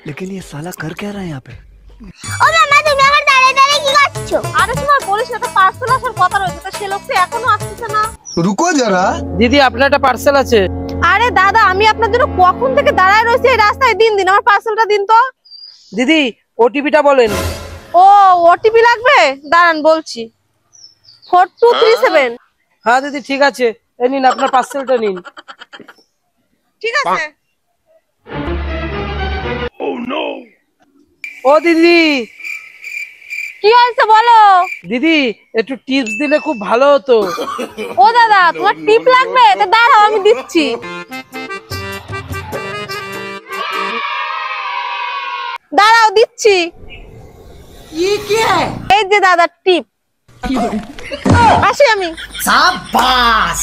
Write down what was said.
लेकिन ये साला कर क्या रहा है यहाँ पे? ও মামা তুমি আমার দাঁড়িয়ে দাঁড়িয়ে কি করছো? আরে তোমার বলিস না তো পার্সেল আসার কথা রয়েছে তো সে লোক তো এখনো আসছে না। रुको जरा। দিদি আপনার একটা পার্সেল আছে। আরে দাদা আমি আপনার জন্য কখন থেকে দাঁড়ায় রয়েছি এই রাস্তায়, দিন দিন আমার পার্সেলটা দিন তো। দিদি ওটিপিটা বলেন। ও ওটিপি লাগবে, দাঁড়ান বলছি। 4237। হ্যাঁ দিদি ঠিক আছে, এই নিন আপনার পার্সেলটা নিন। ঠিক আছে। ও দিদি। কি হয়েছে বলো। দিদি একটু টিপস দিলে খুব ভালো হতো। ও দাদা তোমার টিপ লাগবে, তো দাঁড়াও আমি দিচ্ছি। দাঁড়াও দিচ্ছি। এই যে দাদা টিপ। আসি আমি। साबास।